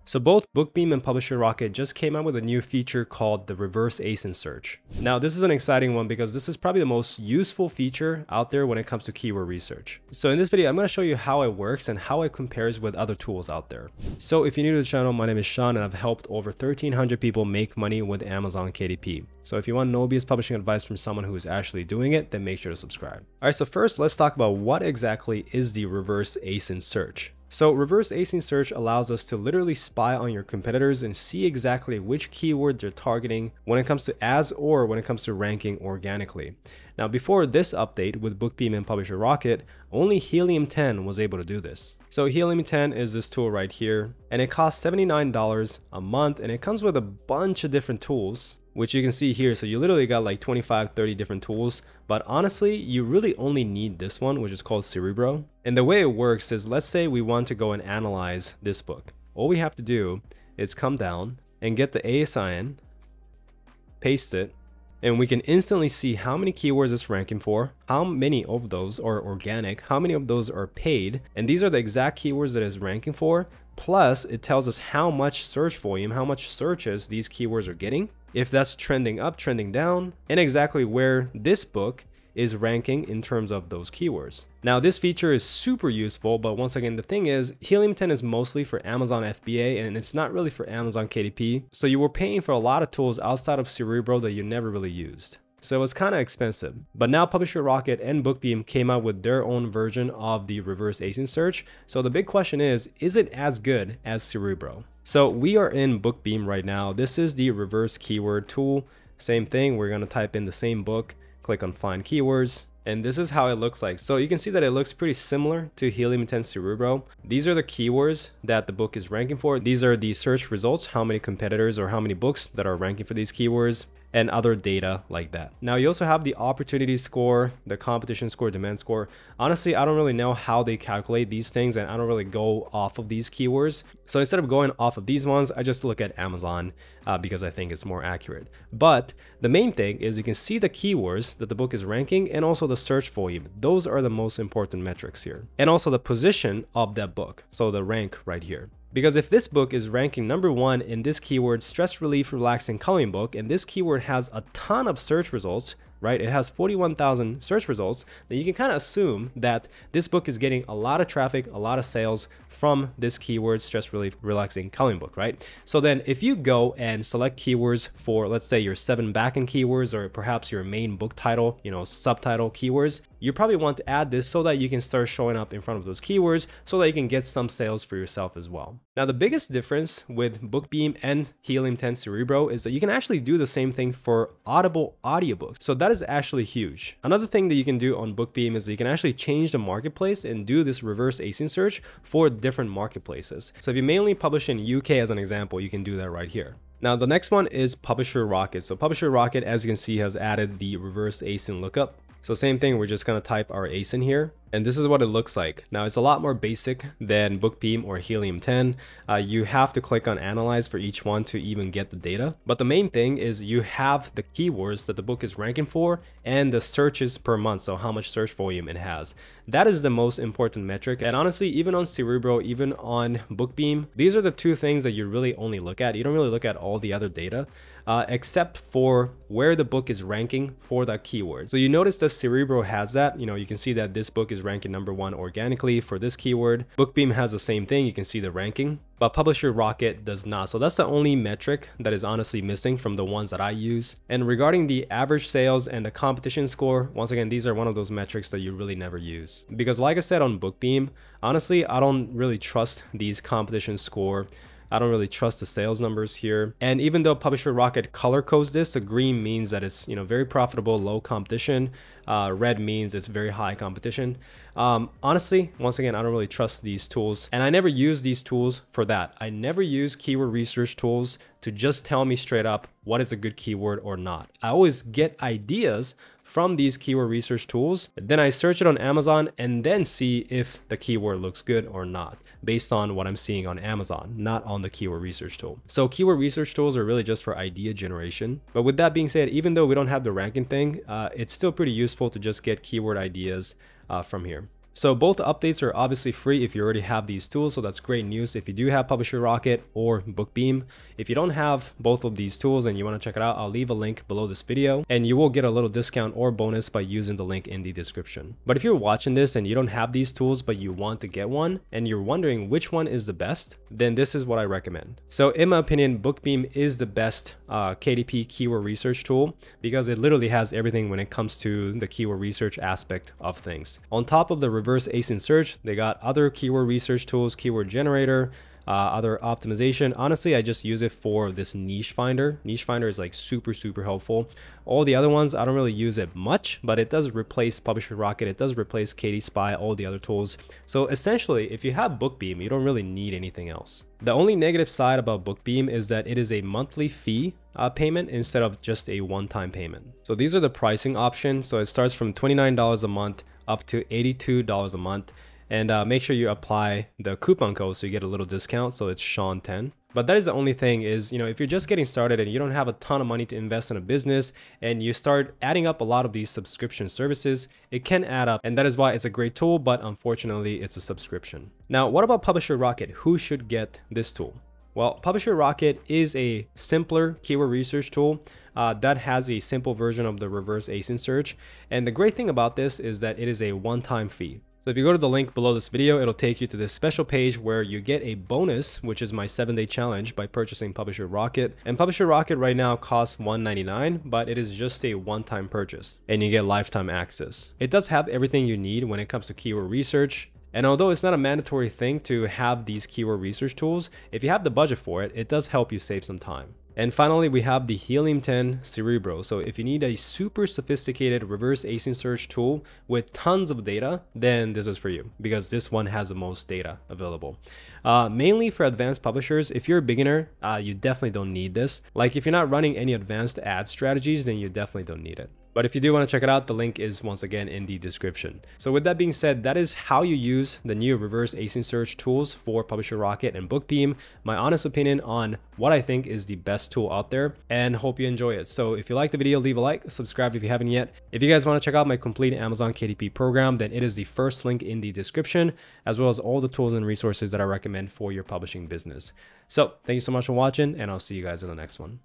So both Bookbeam and Publisher Rocket just came out with a new feature called the reverse ASIN search. Now this is an exciting one because this is probably the most useful feature out there when it comes to keyword research. So in this video, I'm going to show you how it works and how it compares with other tools out there. So if you're new to the channel, my name is Sean and I've helped over 1,300 people make money with Amazon KDP. So if you want no BS publishing advice from someone who is actually doing it, then make sure to subscribe. All right, so first let's talk about what exactly is the reverse ASIN search. So reverse ASIN search allows us to literally spy on your competitors and see exactly which keywords they're targeting when it comes to ads or when it comes to ranking organically. Now before this update with Bookbeam and Publisher Rocket, only Helium 10 was able to do this. So Helium 10 is this tool right here, and it costs $79 a month, and it comes with a bunch of different tools, which you can see here. So you literally got like 25-30 different tools, but honestly you really only need this one, which is called Cerebro. And the way it works is, let's say we want to go and analyze this book. All we have to do is come down and get the ASIN, paste it, and we can instantly see how many keywords it's ranking for, how many of those are organic, how many of those are paid, and these are the exact keywords that it's ranking for. Plus it tells us how much search volume, how much searches these keywords are getting, if that's trending up, trending down, and exactly where this book is ranking in terms of those keywords. Now this feature is super useful, but once again, the thing is Helium 10 is mostly for Amazon FBA and it's not really for Amazon KDP. So you were paying for a lot of tools outside of Cerebro that you never really used. So it's kind of expensive. But now Publisher Rocket and Bookbeam came out with their own version of the reverse ASIN search. So the big question is it as good as Cerebro? So we are in Bookbeam right now. This is the reverse keyword tool. Same thing, we're gonna type in the same book, click on find keywords, and this is how it looks like. So you can see that it looks pretty similar to Helium 10 Cerebro. These are the keywords that the book is ranking for. These are the search results, how many competitors or how many books that are ranking for these keywords, and other data like that. Now you also have the opportunity score, the competition score, demand score. Honestly, I don't really know how they calculate these things and I don't really go off of these keywords. So instead of going off of these ones, I just look at Amazon because I think it's more accurate. But the main thing is you can see the keywords that the book is ranking and also the search volume. Those are the most important metrics here. And also the position of that book. So the rank right here. Because if this book is ranking #1 in this keyword, stress relief, relaxing coloring book, and this keyword has a ton of search results, right? It has 41,000 search results, then you can kind of assume that this book is getting a lot of traffic, a lot of sales from this keyword, stress relief, relaxing coloring book, right? So then if you go and select keywords for, let's say, your 7 backend keywords, or perhaps your main book title, subtitle keywords, you probably want to add this so that you can start showing up in front of those keywords so that you can get some sales for yourself as well. Now, the biggest difference with Bookbeam and Helium 10 Cerebro is that you can actually do the same thing for Audible audiobooks. So that is actually huge. Another thing that you can do on Bookbeam is that you can actually change the marketplace and do this reverse ASIN search for different marketplaces. So if you mainly publish in UK as an example, you can do that right here. Now the next one is Publisher Rocket. So Publisher Rocket, as you can see, has added the reverse ASIN lookup. So same thing, we're just gonna type our ASIN here, and this is what it looks like. Now it's a lot more basic than Bookbeam or Helium 10. You have to click on analyze for each one to even get the data. But the main thing is you have the keywords that the book is ranking for and the searches per month, so how much search volume it has. That is the most important metric. And honestly, even on Cerebro, even on Bookbeam, these are the two things that you really only look at. You don't really look at all the other data. Except for where the book is ranking for that keyword. So you notice that Cerebro has that. You can see that this book is ranking #1 organically for this keyword. Bookbeam has the same thing. You can see the ranking, but Publisher Rocket does not. So that's the only metric that is honestly missing from the ones that I use. And regarding the average sales and the competition score, once again, these are one of those metrics that you really never use. Because like I said on Bookbeam, honestly, I don't really trust these competition score. I don't really trust the sales numbers here. And even though Publisher Rocket color codes this, the green means that it's very profitable, low competition. Red means it's very high competition. Honestly, once again, I don't really trust these tools, and I never use these tools for that. I never use keyword research tools to just tell me straight up what is a good keyword or not. I always get ideas from these keyword research tools, then I search it on Amazon and then see if the keyword looks good or not based on what I'm seeing on Amazon, not on the keyword research tool. So keyword research tools are really just for idea generation. But with that being said, even though we don't have the ranking thing, it's still pretty useful to just get keyword ideas from here. So both updates are obviously free if you already have these tools, so that's great news if you do have Publisher Rocket or Bookbeam. If you don't have both of these tools and you want to check it out, I'll leave a link below this video and you will get a little discount or bonus by using the link in the description. But if you're watching this and you don't have these tools but you want to get one and you're wondering which one is the best, then this is what I recommend. So in my opinion, Bookbeam is the best KDP keyword research tool because it literally has everything when it comes to the keyword research aspect of things. On top of the reverse ASIN search, they got other keyword research tools, keyword generator, other optimization. Honestly, I just use it for this niche finder. Niche finder is like super helpful. All the other ones, I don't really use it much, but it does replace Publisher Rocket. It does replace KD Spy, all the other tools. So essentially, if you have Bookbeam, you don't really need anything else. The only negative side about Bookbeam is that it is a monthly fee payment instead of just a one-time payment. So these are the pricing options. So it starts from $29 a month up to $82 a month. And make sure you apply the coupon code so you get a little discount. So it's Sean10. But that is the only thing is, if you're just getting started and you don't have a ton of money to invest in a business and you start adding up a lot of these subscription services, it can add up. And that is why it's a great tool, but unfortunately it's a subscription. Now, what about Publisher Rocket? Who should get this tool? Well, Publisher Rocket is a simpler keyword research tool that has a simple version of the reverse ASIN search. And the great thing about this is that it is a one-time fee. So if you go to the link below this video, it'll take you to this special page where you get a bonus, which is my 7-day challenge by purchasing Publisher Rocket. And Publisher Rocket right now costs $199, but it is just a one-time purchase and you get lifetime access. It does have everything you need when it comes to keyword research. And although it's not a mandatory thing to have these keyword research tools, if you have the budget for it, it does help you save some time. And finally, we have the Helium 10 Cerebro. So if you need a super sophisticated reverse ASIN search tool with tons of data, then this is for you because this one has the most data available. Mainly for advanced publishers. If you're a beginner, you definitely don't need this. Like if you're not running any advanced ad strategies, then you definitely don't need it. But if you do want to check it out, the link is once again in the description. So with that being said, that is how you use the new reverse ASIN search tools for Publisher Rocket and Bookbeam. My honest opinion on what I think is the best tool out there, and hope you enjoy it. So if you like the video, leave a like, subscribe if you haven't yet. If you guys want to check out my complete Amazon KDP program, then it is the first link in the description, as well as all the tools and resources that I recommend for your publishing business. So thank you so much for watching, and I'll see you guys in the next one.